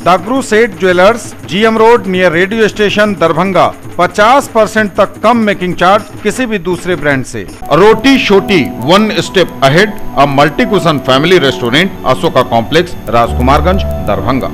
दागरू सेठ jewellers, GM road near radio station Darbhanga. 50% तक कम making charge किसी भी दूसरे ब्रांड से। Roti Shoti one step ahead, a multi cuisine family restaurant, Ashoka complex, Rajkumarganj, Darbhanga.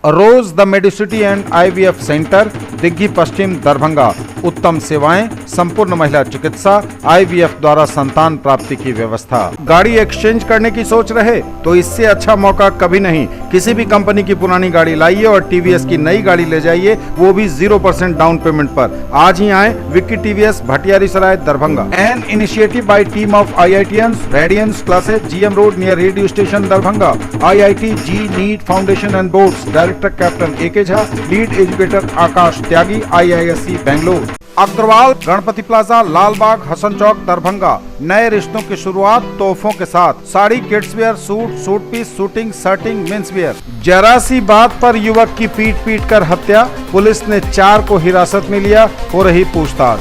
Rose the medicity and IVF centre, Digghi Pashchim, Darbhanga. उत्तम सेवाएं, संपूर्ण महिला चिकित्सा, IVF द्वारा संतान प्राप्ति की व्यवस्था। गाड़ी एक्सचेंज करने की सोच रहे तो इससे अच्छा मौका कभी नहीं। किसी भी कंपनी की पुरानी गाड़ी लाइए और TVS की नई गाड़ी ले जाइए, वो भी 0% डाउन पेमेंट पर। आज ही आए Vicky TVS, Bhatiyari Sarai, Darbhanga. An initiative by team of IITians, radiance classes, GM road near radio station, Darbhanga. IIT JEE NEET foundation and boards, director captain AK Jha, lead educator Akash Tyagi, IISc Bangalore. Agarwal Ganpati plaza, Lalbagh, Hasan Chowk, Darbhanga. नए रिश्तों की शुरुआत तोहफों के साथ। Sari, kids wear, suit piece, shooting, shirting, men's wear. जरा सी बात पर युवक की पीट कर हत्या, पुलिस ने 4 को हिरासत में लिया, हो रही पूछताछ।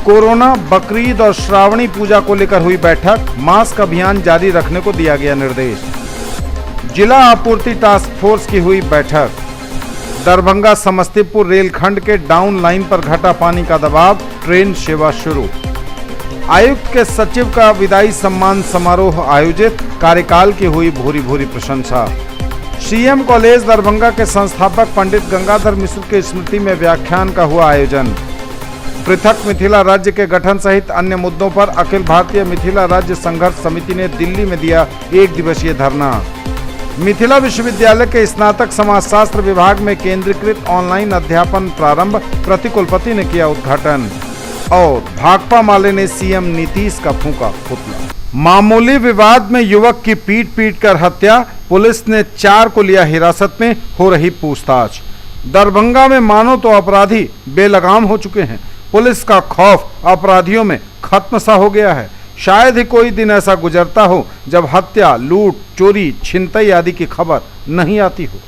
कोरोना, बकरीद और श्रावणी पूजा को लेकर हुई बैठक, मास्क अभियान जारी रखने को दिया गया निर्देश। जिला आपूर्ति टास्क फोर्स की हुई बैठक। दरभंगा समस्तीपुर रेलखंड के डाउन लाइन पर घटा पानी का दबाव, ट्रेन सेवा शुरू। आयुक्त के सचिव का विदाई सम्मान समारोह आयोजित, कार्यकाल की हुई भूरी भूरी प्रशंसा। CM कॉलेज दरभंगा के संस्थापक पंडित गंगाधर मिश्र की स्मृति में व्याख्यान का हुआ आयोजन। पृथक मिथिला राज्य के गठन सहित अन्य मुद्दों पर अखिल भारतीय मिथिला राज्य संघर्ष समिति ने दिल्ली में दिया 1 दिवसीय धरना। मिथिला विश्वविद्यालय के स्नातक समाजशास्त्र विभाग में केंद्रीकृत ऑनलाइन अध्यापन प्रारंभ, प्रतिकुलपति ने किया उद्घाटन। और भाकपा माले ने CM नीतीश का फूंका पुतला। मामूली विवाद में युवक की पीट कर हत्या, पुलिस ने 4 को लिया हिरासत में, हो रही पूछताछ। दरभंगा में मानो तो अपराधी बेलगाम हो चुके हैं। पुलिस का खौफ अपराधियों में खत्म सा हो गया है। शायद ही कोई दिन ऐसा गुजरता हो जब हत्या, लूट, चोरी, छिनतई आदि की खबर नहीं आती हो।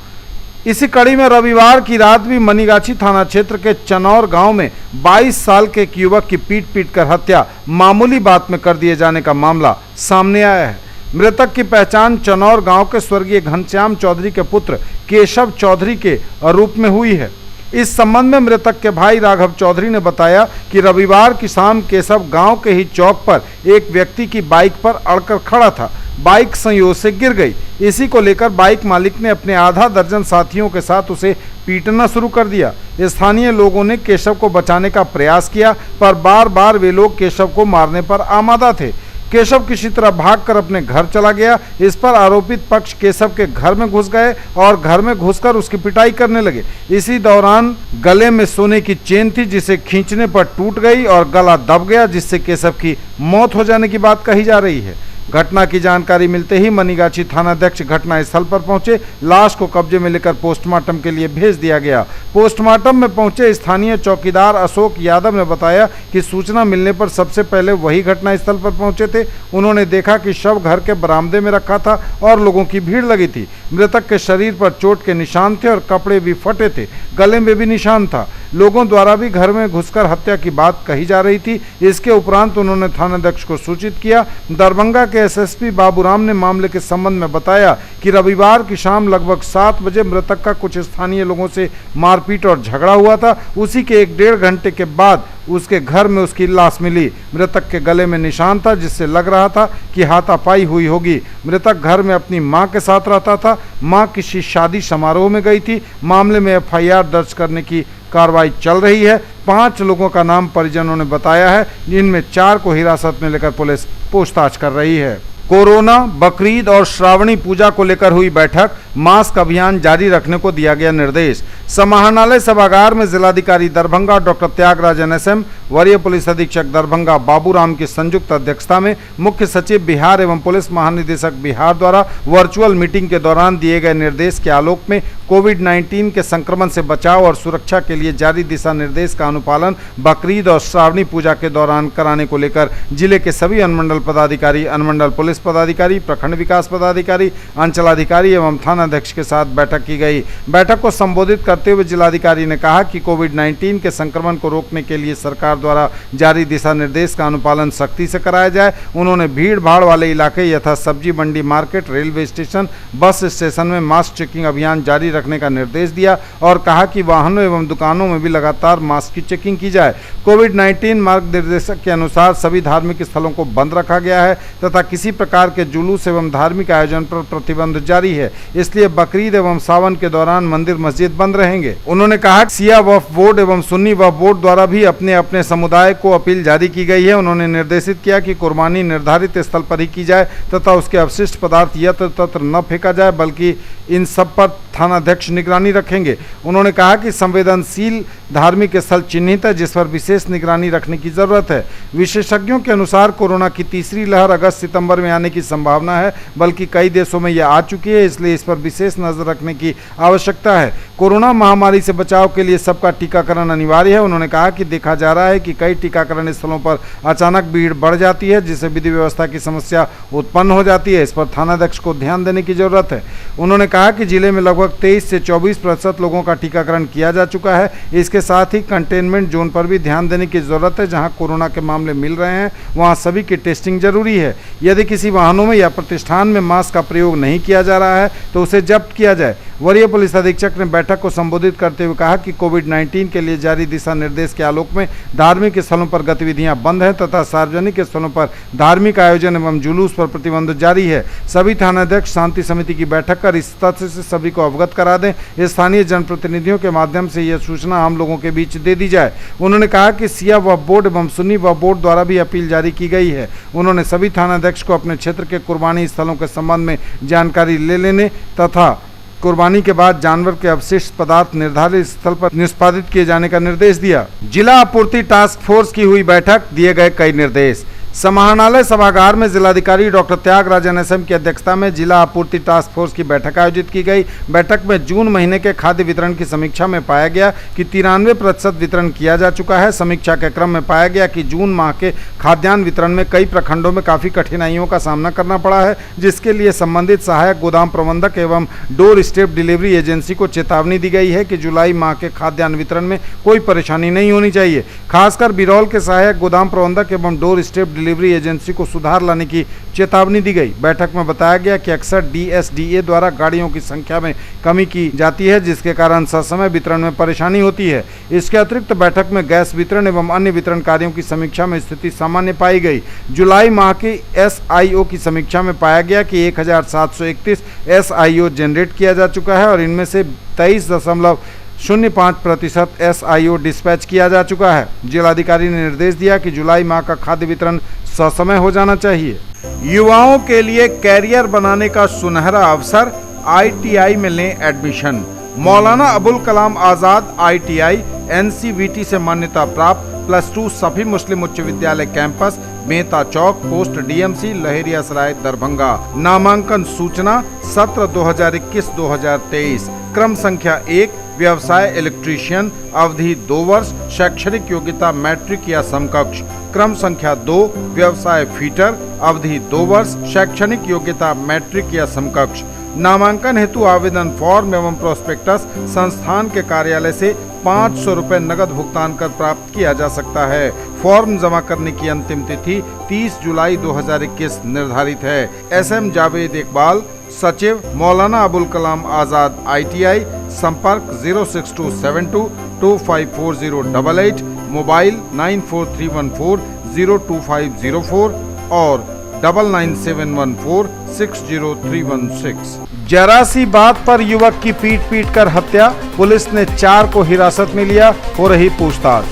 इसी कड़ी में रविवार की रात भी मनीगाछी थाना क्षेत्र के चनौर गांव में 22 साल के एक युवक की पीट कर हत्या मामूली बात में कर दिए जाने का मामला सामने आया है। मृतक की पहचान चनौर गांव के स्वर्गीय घनश्याम चौधरी के पुत्र केशव चौधरी के रूप में हुई है। इस संबंध में मृतक के भाई राघव चौधरी ने बताया कि रविवार की शाम केशव गांव के ही चौक पर एक व्यक्ति की बाइक पर अड़कर खड़ा था। बाइक संयोग से गिर गई। इसी को लेकर बाइक मालिक ने अपने आधा दर्जन साथियों के साथ उसे पीटना शुरू कर दिया। स्थानीय लोगों ने केशव को बचाने का प्रयास किया, पर बार बार वे लोग केशव को मारने पर आमादा थे। केशव किसी तरह भागकर अपने घर चला गया। इस पर आरोपित पक्ष केशव के घर में घुस गए और घर में घुसकर उसकी पिटाई करने लगे। इसी दौरान गले में सोने की चेन थी, जिसे खींचने पर टूट गई और गला दब गया, जिससे केशव की मौत हो जाने की बात कही जा रही है। घटना की जानकारी मिलते ही मनीगाछी थानाध्यक्ष घटनास्थल पर पहुंचे। लाश को कब्जे में लेकर पोस्टमार्टम के लिए भेज दिया गया। पोस्टमार्टम में पहुंचे स्थानीय चौकीदार अशोक यादव ने बताया कि सूचना मिलने पर सबसे पहले वही घटनास्थल पर पहुंचे थे। उन्होंने देखा कि शव घर के बरामदे में रखा था और लोगों की भीड़ लगी थी। मृतक के शरीर पर चोट के निशान थे और कपड़े भी फटे थे, गले में भी निशान था। लोगों द्वारा भी घर में घुसकर हत्या की बात कही जा रही थी। इसके उपरांत उन्होंने थानाध्यक्ष को सूचित किया। दरभंगा के SSP बाबूराम ने मामले के संबंध में बताया कि रविवार की शाम लगभग 7 बजे मृतक का कुछ स्थानीय लोगों से मारपीट और झगड़ा हुआ था। उसी के 1-1.5 घंटे के बाद उसके घर में उसकी लाश मिली। मृतक के गले में निशान था, जिससे लग रहा था कि हाथापाई हुई होगी। मृतक घर में अपनी मां के साथ रहता था। मां किसी शादी समारोह में गई थी। मामले में FIR दर्ज करने की कार्रवाई चल रही है। 5 लोगों का नाम परिजनों ने बताया है, जिनमें 4 को हिरासत में लेकर पुलिस पूछताछ कर रही है। कोरोना, बकरीद और श्रावणी पूजा को लेकर हुई बैठक, मास्क अभियान जारी रखने को दिया गया निर्देश। समाहरणालय सभागार में जिलाधिकारी दरभंगा डॉक्टर त्यागराज NSM, वरीय पुलिस अधीक्षक दरभंगा बाबूराम की संयुक्त अध्यक्षता में मुख्य सचिव बिहार एवं पुलिस महानिदेशक बिहार द्वारा वर्चुअल मीटिंग के दौरान दिए गए निर्देश के आलोक में कोविड-19 के संक्रमण से बचाव और सुरक्षा के लिए जारी दिशा निर्देश का अनुपालन बकरीद और श्रावणी पूजा के दौरान कराने को लेकर जिले के सभी अनुमंडल पदाधिकारी, अनुमंडल पुलिस पदाधिकारी, प्रखंड विकास पदाधिकारी, अंचलाधिकारी एवं थाना थानाध्यक्ष के साथ बैठक की गई। बैठक को संबोधित करते हुए जिलाधिकारी ने कहा कि कोविड-19 के संक्रमण को रोकने के लिए सरकार द्वारा जारी दिशा निर्देश का अनुपालन सख्ती से कराया जाए। उन्होंने भीड़ भाड़ वाले इलाके यथा सब्जी मंडी, market, railway station, bus station में मास्क चेकिंग अभियान जारी रखने का निर्देश दिया और कहा कि वाहनों एवं दुकानों में भी लगातार मास्क की चेकिंग की जाए। कोविड-19 मार्गदर्शक के अनुसार सभी धार्मिक स्थलों को बंद रखा गया है तथा किसी प्रकार के जुलूस एवं धार्मिक आयोजन पर प्रतिबंध जारी है, इसलिए बकरीद एवं सावन के दौरान मंदिर मस्जिद बंद रहेंगे। उन्होंने कहा कि शिया वक्फ बोर्ड एवं सुन्नी वक्फ बोर्ड द्वारा भी अपने अपने समुदाय को अपील जारी की गई है। उन्होंने निर्देशित किया कि कुर्बानी निर्धारित स्थल पर ही की जाए तथा उसके अवशिष्ट पदार्थ यत्र तत्र न फेंका जाए, बल्कि इन सब पर थानाध्यक्ष निगरानी रखेंगे। उन्होंने कहा कि संवेदनशील धार्मिक स्थल चिन्हित है जिस पर विशेष निगरानी रखने की जरूरत है। विशेषज्ञों के अनुसार कोरोना की तीसरी लहर अगस्त-सितंबर में आने की संभावना है, बल्कि कई देशों में यह आ चुकी है, इसलिए इस पर विशेष नजर रखने की आवश्यकता है। कोरोना महामारी से बचाव के लिए सबका टीकाकरण अनिवार्य है। उन्होंने कहा कि देखा जा रहा है कि कई टीकाकरण स्थलों पर अचानक भीड़ बढ़ जाती है, जिससे विधि व्यवस्था की समस्या उत्पन्न हो जाती है। इस पर थानाध्यक्ष को ध्यान देने की जरूरत है। उन्होंने कहा कि जिले में लगभग 23 से 24% लोगों का टीकाकरण किया जा चुका है। इसके साथ ही कंटेनमेंट जोन पर भी ध्यान देने की जरूरत है। जहां कोरोना के मामले मिल रहे हैं वहां सभी की टेस्टिंग जरूरी है। यदि किसी वाहनों में या प्रतिष्ठान में मास्क का प्रयोग नहीं किया जा रहा है तो उसे जब्त किया जाए। वरीय पुलिस अधीक्षक ने बैठक को संबोधित करते हुए कहा कि कोविड-19 के लिए जारी दिशा निर्देश के आलोक में धार्मिक स्थलों पर गतिविधियां बंद हैं तथा सार्वजनिक स्थलों पर धार्मिक आयोजन एवं जुलूस पर प्रतिबंध जारी है। सभी थानाध्यक्ष शांति समिति की बैठक कर इस तथ्य से सभी को अवगत करा दें। स्थानीय जनप्रतिनिधियों के माध्यम से यह सूचना आम लोगों के बीच दे दी जाए। उन्होंने कहा कि शिया वक्फ बोर्ड एवं सुन्नी वक्फ बोर्ड द्वारा भी अपील जारी की गई है। उन्होंने सभी थानाध्यक्ष को अपने क्षेत्र के कुर्बानी स्थलों के संबंध में जानकारी ले लेने तथा कुर्बानी के बाद जानवर के अवशिष्ट पदार्थ निर्धारित स्थल पर निष्पादित किए जाने का निर्देश दिया। जिला आपूर्ति टास्क फोर्स की हुई बैठक, दिए गए कई निर्देश। समाहरणालय सभागार में जिलाधिकारी डॉक्टर त्यागराजन एसएम की अध्यक्षता में जिला आपूर्ति टास्क फोर्स की बैठक आयोजित की गई। बैठक में जून महीने के खाद्य वितरण की समीक्षा में पाया गया कि 93% वितरण किया जा चुका है। समीक्षा के क्रम में पाया गया कि जून माह के खाद्यान्न वितरण में कई प्रखंडों में काफ़ी कठिनाइयों का सामना करना पड़ा है, जिसके लिए संबंधित सहायक गोदाम प्रबंधक एवं डोर स्टेप डिलीवरी एजेंसी को चेतावनी दी गई है कि जुलाई माह के खाद्यान्न वितरण में कोई परेशानी नहीं होनी चाहिए। खासकर बिरौल के सहायक गोदाम प्रबंधक एवं डोर स्टेप डिलीवरी एजेंसी को सुधार लाने की चेतावनी दी गई। बैठक में बताया गया कि अक्सर डीएसडीए द्वारा गाड़ियों की संख्या में कमी की जाती है, जिसके कारण ससमय वितरण में परेशानी होती है। इसके अतिरिक्त बैठक में गैस वितरण एवं अन्य वितरण कार्यों की समीक्षा में स्थिति सामान्य पाई गई। जुलाई माह की एसआईओ की समीक्षा में पाया गया कि 1731 एसआईओ जनरेट किया जा चुका है और इनमें से 23.05% एसआईओ डिस्पैच किया जा चुका है। जिलाधिकारी ने निर्देश दिया कि जुलाई माह का खाद्य वितरण ससमय हो जाना चाहिए। युवाओं के लिए कैरियर बनाने का सुनहरा अवसर, आईटीआई में लें admission. Maulana Abul Kalam Azad ITI NCVT से मान्यता प्राप्त +2 सभी मुस्लिम उच्च विद्यालय कैंपस, मेहता चौक, पोस्ट डीएमसी, लहेरियासराय, दरभंगा। नामांकन सूचना सत्र 2021-2023। क्रम संख्या 1 व्यवसाय इलेक्ट्रीशियन, अवधि 2 वर्ष, शैक्षणिक योग्यता मैट्रिक या समकक्ष। क्रम संख्या 2 व्यवसाय फीटर, अवधि 2 वर्ष, शैक्षणिक योग्यता मैट्रिक या समकक्ष। नामांकन हेतु आवेदन फॉर्म एवं प्रोस्पेक्टस संस्थान के कार्यालय से 500 रुपये नगद भुगतान कर प्राप्त किया जा सकता है। फॉर्म जमा करने की अंतिम तिथि 30 जुलाई 2021 निर्धारित है। एसएम जावेद इकबाल, सचिव, मौलाना अबुल कलाम आजाद ITI, संपर्क 06272 254088, मोबाइल 94314 और 99714 60316। जरा सी बात पर युवक की पीट कर हत्या, पुलिस ने 4 को हिरासत में लिया, हो रही पूछताछ।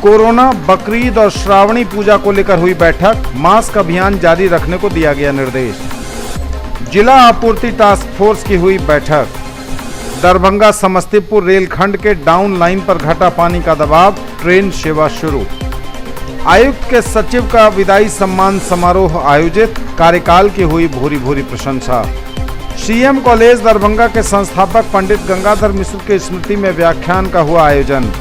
कोरोना, बकरीद और श्रावणी पूजा को लेकर हुई बैठक, मास्क अभियान जारी रखने को दिया गया निर्देश। जिला आपूर्ति टास्क फोर्स की हुई बैठक। दरभंगा समस्तीपुर रेलखंड के डाउन लाइन पर घटा पानी का दबाव, ट्रेन सेवा शुरू। आयुक्त के सचिव का विदाई सम्मान समारोह आयोजित, कार्यकाल की हुई भूरी प्रशंसा। सीएम कॉलेज दरभंगा के संस्थापक पंडित गंगाधर मिश्र की स्मृति में व्याख्यान का हुआ आयोजन।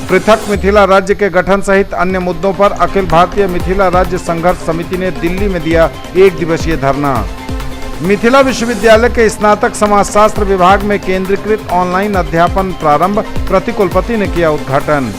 पृथक मिथिला राज्य के गठन सहित अन्य मुद्दों पर अखिल भारतीय मिथिला राज्य संघर्ष समिति ने दिल्ली में दिया 1 दिवसीय धरना। मिथिला विश्वविद्यालय के स्नातक समाजशास्त्र विभाग में केंद्रीकृत ऑनलाइन अध्यापन प्रारंभ, प्रतिकुलपति ने किया उद्घाटन।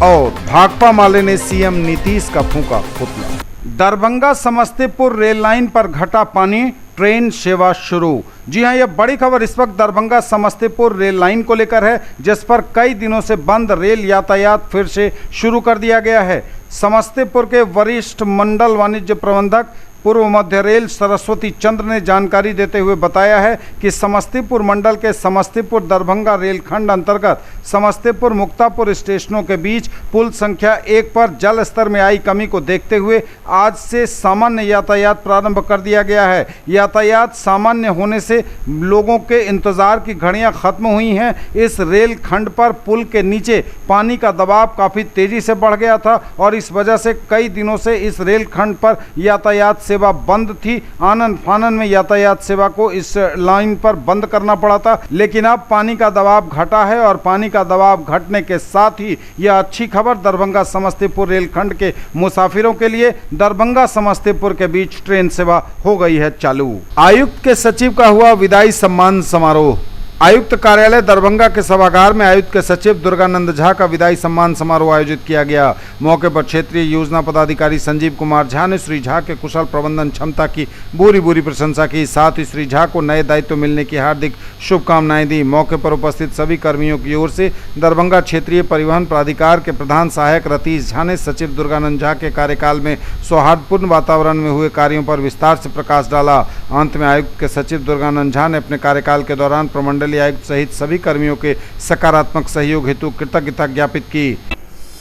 और भाकपा माले ने सीएम नीतीश का फूंका पुतला। दरभंगा समस्तीपुर रेल लाइन पर घटा पानी, ट्रेन सेवा शुरू। जी हां, यह बड़ी खबर इस वक्त दरभंगा समस्तीपुर रेल लाइन को लेकर है, जिस पर कई दिनों से बंद रेल यातायात फिर से शुरू कर दिया गया है। समस्तीपुर के वरिष्ठ मंडल वाणिज्य प्रबंधक पूर्व मध्य रेल सरस्वती चंद्र ने जानकारी देते हुए बताया है कि समस्तीपुर मंडल के समस्तीपुर दरभंगा रेलखंड अंतर्गत समस्तीपुर मुक्तापुर स्टेशनों के बीच पुल संख्या 1 पर जल स्तर में आई कमी को देखते हुए आज से सामान्य यातायात प्रारंभ कर दिया गया है। यातायात सामान्य होने से लोगों के इंतजार की घड़ियां खत्म हुई हैं। इस रेलखंड पर पुल के नीचे पानी का दबाव काफ़ी तेजी से बढ़ गया था और इस वजह से कई दिनों से इस रेलखंड पर यातायात सेवा बंद थी। आनन फानन में यातायात सेवा को इस लाइन पर बंद करना पड़ा था, लेकिन अब पानी का दबाव घटा है और पानी का दबाव घटने के साथ ही यह अच्छी खबर दरभंगा समस्तीपुर रेलखंड के मुसाफिरों के लिए। दरभंगा समस्तीपुर के बीच ट्रेन सेवा हो गई है चालू। आयुक्त के सचिव का हुआ विदाई सम्मान समारोह। आयुक्त कार्यालय दरभंगा के सभागार में आयुक्त के सचिव दुर्गानंद झा का विदाई सम्मान समारोह आयोजित किया गया। मौके पर क्षेत्रीय योजना पदाधिकारी संजीव कुमार झा ने श्री झा के कुशल प्रबंधन क्षमता की भूरी प्रशंसा की। साथ ही श्री झा को नए दायित्व मिलने की हार्दिक शुभकामनाएं दी। मौके पर उपस्थित सभी कर्मियों की ओर से दरभंगा क्षेत्रीय परिवहन प्राधिकार के प्रधान सहायक रतीश झा ने सचिव दुर्गानंद झा के कार्यकाल में सौहार्दपूर्ण वातावरण में हुए कार्यों पर विस्तार से प्रकाश डाला। अंत में आयुक्त के सचिव दुर्गानंद झा ने अपने कार्यकाल के दौरान प्रमंडलीय आयुक्त सहित सभी कर्मियों के सकारात्मक सहयोग हेतु कृतज्ञता ज्ञापित की।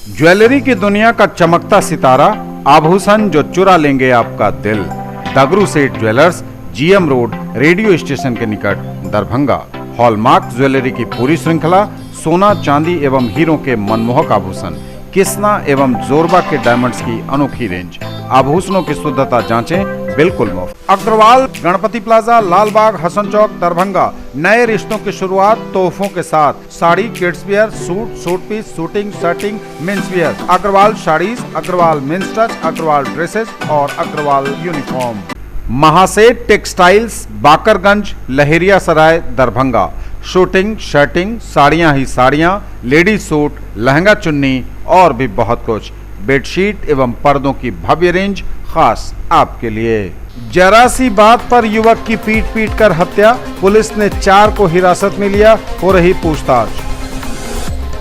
ज्वेलरी की दुनिया का चमकता सितारा, आभूषण जो चुरा लेंगे आपका दिल। दगरू सेठ jewellers, GM road, radio station के निकट, दरभंगा। हॉलमार्क ज्वेलरी की पूरी श्रृंखला, सोना चांदी एवं हीरों के मनमोहक आभूषण, किस्ना एवं जोरबा के डायमंड्स की अनोखी रेंज। आभूषणों की शुद्धता जांचें बिल्कुल मुफ्त। अग्रवाल गणपति प्लाजा, लालबाग, हसन चौक, दरभंगा। नए रिश्तों की शुरुआत तोहफों के साथ। Sari, kids wear, suit, suit piece, shooting, shirting, men's wear. Agarwal saris, Agarwal men's touch, Agarwal dresses और Agarwal uniform. Mahaseth textiles, Bakarganj, Laheria Sarai, Darbhanga. Shooting, shirting, साड़ियां ही साड़ियां, लेडीज सूट, लहंगा चुन्नी और भी बहुत कुछ। बेडशीट एवं पर्दों की भव्य रेंज खास आपके लिए। जरा सी बात पर युवक की पीट कर हत्या, पुलिस ने 4 को हिरासत में लिया, हो रही पूछताछ।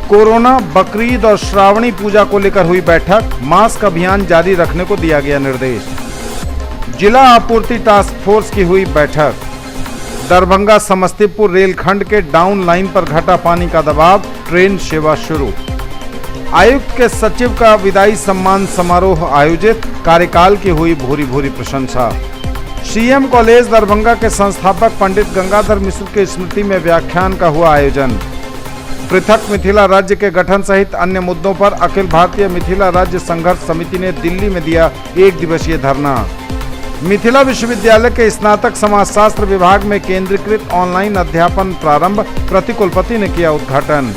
कोरोना, बकरीद और श्रावणी पूजा को लेकर हुई बैठक, मास्क अभियान जारी रखने को दिया गया निर्देश। जिला आपूर्ति टास्क फोर्स की हुई बैठक। दरभंगा समस्तीपुर रेलखंड के डाउन लाइन पर घटा पानी का दबाव, ट्रेन सेवा शुरू। आयुक्त के सचिव का विदाई सम्मान समारोह आयोजित, कार्यकाल की हुई भूरी प्रशंसा। सीएम कॉलेज दरभंगा के संस्थापक पंडित गंगाधर मिश्र की स्मृति में व्याख्यान का हुआ आयोजन। पृथक मिथिला राज्य के गठन सहित अन्य मुद्दों पर अखिल भारतीय मिथिला राज्य संघर्ष समिति ने दिल्ली में दिया 1 दिवसीय धरना। मिथिला विश्वविद्यालय के स्नातक समाजशास्त्र विभाग में केंद्रीकृत ऑनलाइन अध्यापन प्रारंभ, प्रतिकुलपति ने किया उद्घाटन।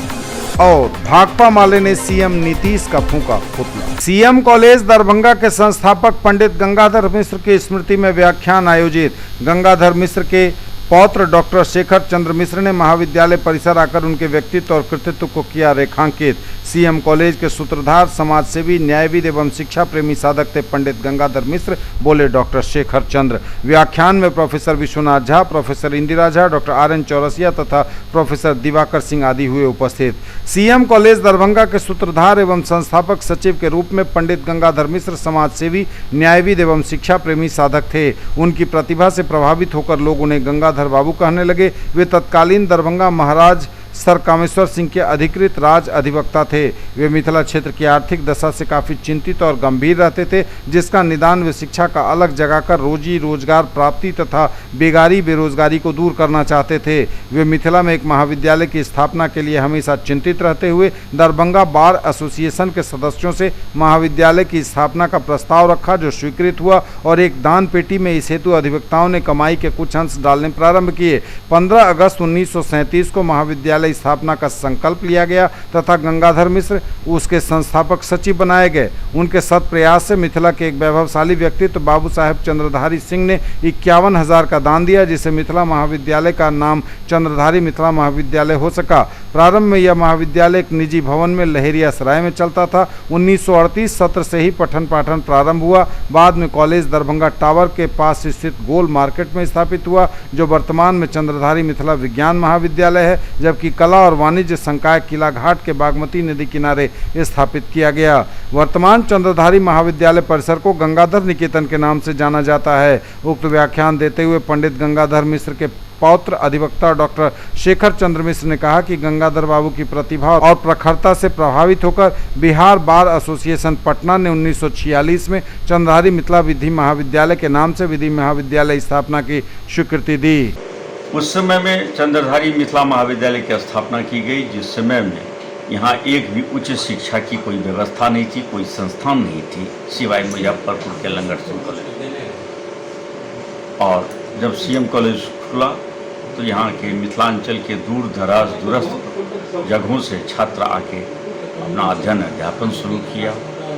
और भाकपा माले ने सीएम नीतीश का फूंका पुतला। सीएम कॉलेज दरभंगा के संस्थापक पंडित गंगाधर मिश्र की स्मृति में व्याख्यान आयोजित। गंगाधर मिश्र के पौत्र डॉक्टर शेखर चंद्र मिश्र ने महाविद्यालय परिसर आकर उनके व्यक्तित्व और कृतित्व को किया रेखांकित। सीएम कॉलेज के सूत्रधार, समाजसेवी, न्यायविद एवं शिक्षा प्रेमी साधक थे पंडित गंगाधर मिश्र, बोले डॉक्टर शेखर चंद्र। व्याख्यान में professor Vishwanath Jha, professor Indira Jha, doctor RN. Chaurasia तथा प्रोफेसर दिवाकर सिंह आदि हुए उपस्थित। सीएम कॉलेज दरभंगा के सूत्रधार एवं संस्थापक सचिव के रूप में पंडित गंगाधर मिश्र समाजसेवी, न्यायविद एवं शिक्षा प्रेमी साधक थे। उनकी प्रतिभा से प्रभावित होकर लोग उन्हें गंगाधर बाबू कहने लगे। वे तत्कालीन दरभंगा महाराज सर कामेश्वर सिंह के अधिकृत राज अधिवक्ता थे। वे मिथिला क्षेत्र की आर्थिक दशा से काफ़ी चिंतित और गंभीर रहते थे, जिसका निदान वे शिक्षा का अलग जगाकर रोजी रोजगार प्राप्ति तथा बेरोजगारी को दूर करना चाहते थे। वे मिथिला में एक महाविद्यालय की स्थापना के लिए हमेशा चिंतित रहते हुए दरभंगा बार एसोसिएशन के सदस्यों से महाविद्यालय की स्थापना का प्रस्ताव रखा, जो स्वीकृत हुआ और एक दान पेटी में इस हेतु अधिवक्ताओं ने कमाई के कुछ अंश डालने प्रारंभ किए। 15 अगस्त 1937 को महाविद्यालय महाविद्यालय स्थापना का संकल्प लिया गया तथा गंगाधर मिश्र उसके संस्थापक सचिव बनाए गए। उनके सत प्रयास से मिथिला के एक वैभवशाली व्यक्तित्व बाबू साहेब चंद्रधारी सिंह ने 51,000 का दान दिया, जिससे मिथिला महाविद्यालय का नाम चंद्रधारी मिथिला महाविद्यालय हो सका। प्रारंभ में यह महाविद्यालय एक निजी भवन में लहेरिया सराय में चलता था। 1938 सत्र से ही पठन पाठन प्रारंभ हुआ। बाद में कॉलेज दरभंगा टावर के पास स्थित गोल मार्केट में स्थापित हुआ, जो वर्तमान में चंद्रधारी मिथिला विज्ञान महाविद्यालय है, जबकि कला और वाणिज्य संकाय किला घाट के बागमती नदी किनारे स्थापित किया गया। वर्तमान चंद्रधारी महाविद्यालय परिसर को गंगाधर निकेतन के नाम से जाना जाता है। उक्त व्याख्यान देते हुए पंडित गंगाधर मिश्र के पौत्र अधिवक्ता डॉक्टर शेखर चंद्र मिश्र ने कहा कि गंगाधर बाबू की प्रतिभा और प्रखरता से प्रभावित होकर बिहार बार एसोसिएशन पटना ने 1946 में चंद्रधारी मिथिला विधि महाविद्यालय के नाम से विधि महाविद्यालय स्थापना की स्वीकृति दी। उस समय में चंद्रधारी मिथिला महाविद्यालय की स्थापना की गई, जिस समय में यहाँ एक भी उच्च शिक्षा की कोई व्यवस्था नहीं थी, कोई संस्थान नहीं थी सिवाय मुजफ्फरपुर के लंगट सिंह कॉलेज। और जब सीएम कॉलेज खुला तो यहाँ के मिथिलांचल के दूर दराज दूरस्थ जगहों से छात्र आके अपना अध्ययन अध्यापन शुरू किया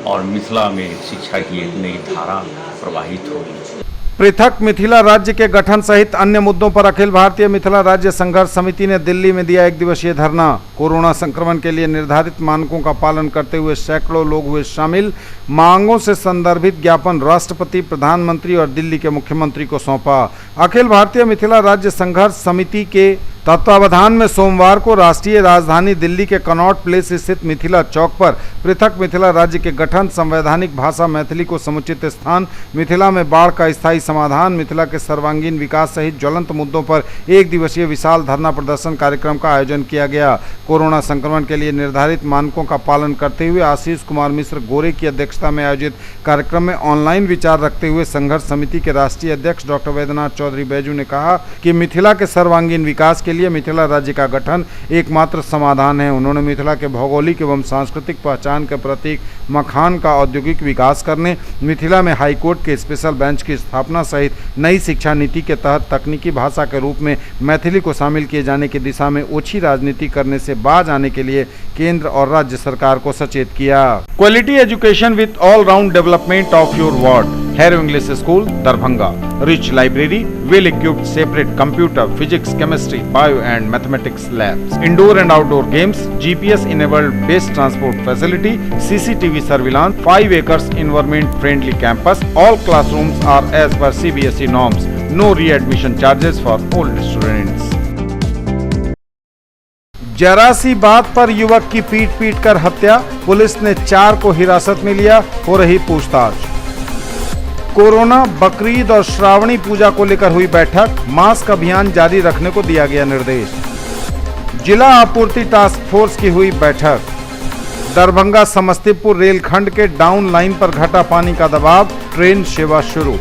और मिथिला में शिक्षा की एक नई धारा प्रवाहित हो गई। पृथक मिथिला राज्य के गठन सहित अन्य मुद्दों पर अखिल भारतीय मिथिला राज्य संघर्ष समिति ने दिल्ली में दिया 1 दिवसीय धरना। कोरोना संक्रमण के लिए निर्धारित मानकों का पालन करते हुए सैकड़ों लोग हुए शामिल। मांगों से संदर्भित ज्ञापन राष्ट्रपति, प्रधानमंत्री और दिल्ली के मुख्यमंत्री को सौंपा। अखिल भारतीय मिथिला राज्य संघर्ष समिति के तत्वावधान में सोमवार को राष्ट्रीय राजधानी दिल्ली के कनॉट प्लेस स्थित मिथिला चौक पर पृथक मिथिला राज्य के गठन, संवैधानिक भाषा मैथिली को समुचित स्थान, मिथिला में बाढ़ का स्थायी समाधान, मिथिला के सर्वांगीण विकास सहित ज्वलंत मुद्दों पर 1 दिवसीय विशाल धरना प्रदर्शन कार्यक्रम का आयोजन किया गया। कोरोना संक्रमण के लिए निर्धारित मानकों का पालन करते हुए आशीष कुमार मिश्र गोरे की अध्यक्षता में आयोजित कार्यक्रम में ऑनलाइन विचार रखते हुए संघर्ष समिति के राष्ट्रीय अध्यक्ष डॉक्टर वैद्यनाथ चौधरी बैजू ने कहा कि मिथिला के सर्वांगीण विकास के लिए मिथिला राज्य का गठन एकमात्र समाधान है। उन्होंने मिथिला के भौगोलिक एवं सांस्कृतिक पहचान के प्रतीक मखान का औद्योगिक विकास करने, मिथिला में हाईकोर्ट के स्पेशल बेंच की स्थापना सहित नई शिक्षा नीति के तहत तकनीकी भाषा के रूप में मैथिली को शामिल किए जाने की दिशा में ओछी राजनीति करने से बाज आने के लिए केंद्र और राज्य सरकार को सचेत किया। Quality education with all round development of your ward. Harrow English school Darbhanga, rich library, well equipped separate computer, physics, chemistry, bio and mathematics labs, indoor and outdoor games, GPS enabled based transport facility, CCTV surveillance, 5 acres environment friendly campus. All classrooms are as per CBSE norms. No readmission charges for old students. जरा सी बात पर युवक की पीट कर हत्या, police ने 4 को हिरासत में लिया, हो रही पूछताछ। कोरोना, बकरीद और श्रावणी पूजा को लेकर हुई बैठक, मास्क अभियान जारी रखने को दिया गया निर्देश। जिला आपूर्ति टास्क फोर्स की हुई बैठक। दरभंगा समस्तीपुर रेलखंड के डाउन लाइन पर घटा पानी का दबाव, ट्रेन सेवा शुरू।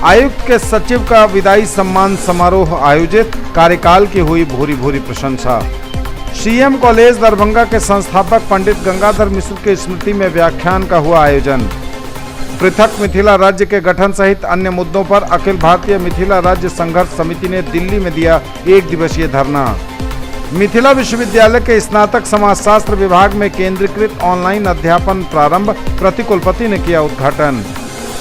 आयुक्त के सचिव का विदाई सम्मान समारोह आयोजित, कार्यकाल की हुई भूरी भूरी प्रशंसा। सीएम कॉलेज दरभंगा के संस्थापक पंडित गंगाधर मिश्र की स्मृति में व्याख्यान का हुआ आयोजन। पृथक मिथिला राज्य के गठन सहित अन्य मुद्दों पर अखिल भारतीय मिथिला राज्य संघर्ष समिति ने दिल्ली में दिया 1 दिवसीय धरना। मिथिला विश्वविद्यालय के स्नातक समाजशास्त्र विभाग में केंद्रीकृत ऑनलाइन अध्यापन प्रारंभ, प्रतिकुलपति ने किया उद्घाटन।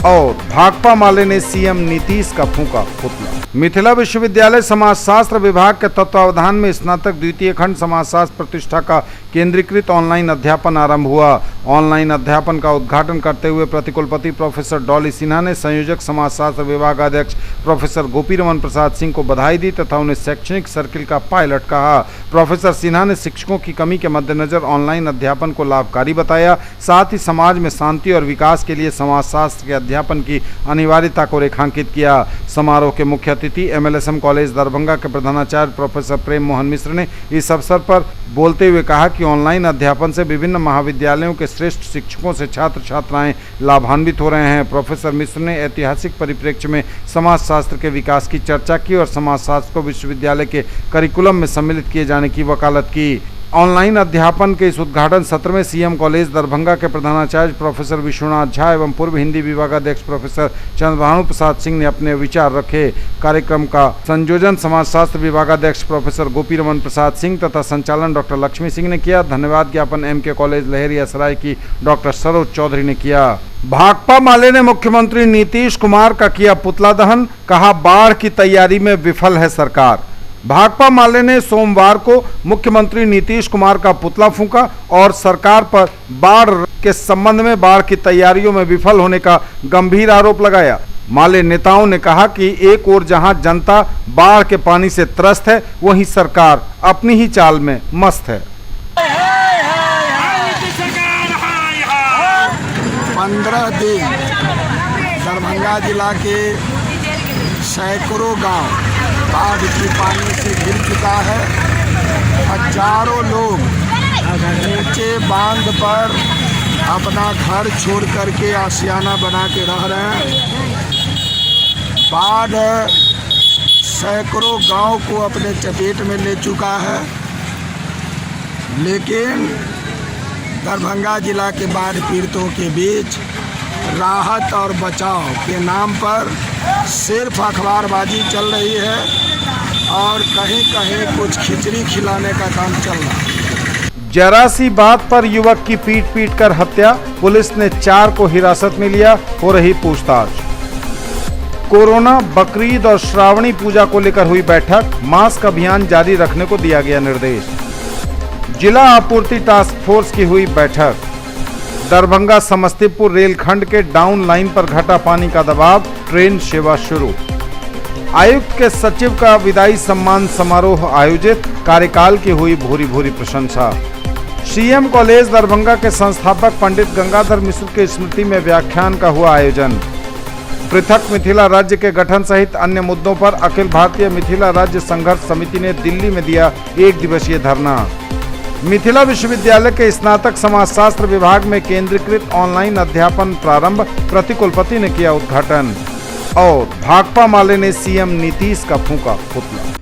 और भाकपा माले ने सीएम नीतीश का फूंका पुतला। मिथिला विश्वविद्यालय समाजशास्त्र विभाग के तत्वावधान में स्नातक द्वितीय खंड समाजशास्त्र प्रतिष्ठा का केंद्रीकृत ऑनलाइन अध्यापन आरंभ हुआ। ऑनलाइन अध्यापन का उद्घाटन करते हुए प्रतिकुलपति प्रोफेसर डॉली सिन्हा ने संयोजक समाजशास्त्र विभागाध्यक्ष प्रोफेसर गोपीरमन प्रसाद सिंह को बधाई दी तथा उन्हें शैक्षणिक सर्किल का पायलट कहा। प्रोफेसर सिन्हा ने शिक्षकों की कमी के मद्देनजर ऑनलाइन अध्यापन को लाभकारी बताया, साथ ही समाज में शांति और विकास के लिए समाजशास्त्र के अध्यापन की अनिवार्यता को रेखांकित किया। समारोह के मुख्य अतिथि एमएलएसएम कॉलेज दरभंगा के प्रधानाचार्य प्रोफेसर प्रेम मोहन मिश्र ने इस अवसर पर बोलते हुए कहा कि ऑनलाइन अध्यापन से विभिन्न महाविद्यालयों के श्रेष्ठ शिक्षकों से छात्र छात्राएं लाभान्वित हो रहे हैं। प्रोफेसर मिश्र ने ऐतिहासिक परिप्रेक्ष्य में समाजशास्त्र के विकास की चर्चा की और समाजशास्त्र को विश्वविद्यालय के करिकुलम में सम्मिलित किए जाने की वकालत की। ऑनलाइन अध्यापन के इस उद्घाटन सत्र में सीएम कॉलेज दरभंगा के प्रधानाचार्य प्रोफेसर विश्वनाथ झा एवं पूर्व हिंदी विभागाध्यक्ष प्रोफेसर चंद्रभानु प्रसाद सिंह ने अपने विचार रखे। कार्यक्रम का संयोजन समाजशास्त्र विभागाध्यक्ष प्रोफेसर गोपी रमन प्रसाद सिंह तथा संचालन डॉक्टर लक्ष्मी सिंह ने किया। धन्यवाद ज्ञापन एमके कॉलेज लहरियासराय की डॉक्टर सरोज चौधरी ने किया। भाकपा माले ने मुख्यमंत्री नीतीश कुमार का किया पुतला दहन, कहा बाढ़ की तैयारी में विफल है सरकार। भाकपा माले ने सोमवार को मुख्यमंत्री नीतीश कुमार का पुतला फूंका और सरकार पर बाढ़ के संबंध में बाढ़ की तैयारियों में विफल होने का गंभीर आरोप लगाया। माले नेताओं ने कहा कि एक ओर जहां जनता बाढ़ के पानी से त्रस्त है, वहीं सरकार अपनी ही चाल में मस्त है। 15 दिन दरभंगा जिला के सैकड़ों गांव बाढ़ के पानी से घिर चुका है। हजारों लोग ऊंचे बांध पर अपना घर छोड़ करके आशियाना बना के रह रहे हैं। बाढ़ सैकड़ों गांव को अपने चपेट में ले चुका है, लेकिन दरभंगा जिला के बाढ़ पीड़ितों के बीच राहत और बचाव के नाम पर सिर्फ अखबारबाजी चल रही है और कहीं कहीं कुछ खिचड़ी खिलाने का काम चल रहा है। जरा सी बात पर युवक की पीट कर हत्या, पुलिस ने 4 को हिरासत में लिया, हो रही पूछताछ। कोरोना, बकरीद और श्रावणी पूजा को लेकर हुई बैठक, मास्क अभियान जारी रखने को दिया गया निर्देश। जिला आपूर्ति टास्क फोर्स की हुई बैठक। दरभंगा समस्तीपुर रेलखंड के डाउन लाइन पर घटा पानी का दबाव, ट्रेन सेवा शुरू। आयुक्त के सचिव का विदाई सम्मान समारोह आयोजित, कार्यकाल की हुई भूरी भूरी प्रशंसा। सीएम कॉलेज दरभंगा के संस्थापक पंडित गंगाधर मिश्र की स्मृति में व्याख्यान का हुआ आयोजन। पृथक मिथिला राज्य के गठन सहित अन्य मुद्दों पर अखिल भारतीय मिथिला राज्य संघर्ष समिति ने दिल्ली में दिया 1 दिवसीय धरना। मिथिला विश्वविद्यालय के स्नातक समाजशास्त्र विभाग में केंद्रीकृत ऑनलाइन अध्यापन प्रारंभ, प्रतिकुलपति ने किया उद्घाटन। और भाकपा माले ने सीएम नीतीश का फूंका पुतला।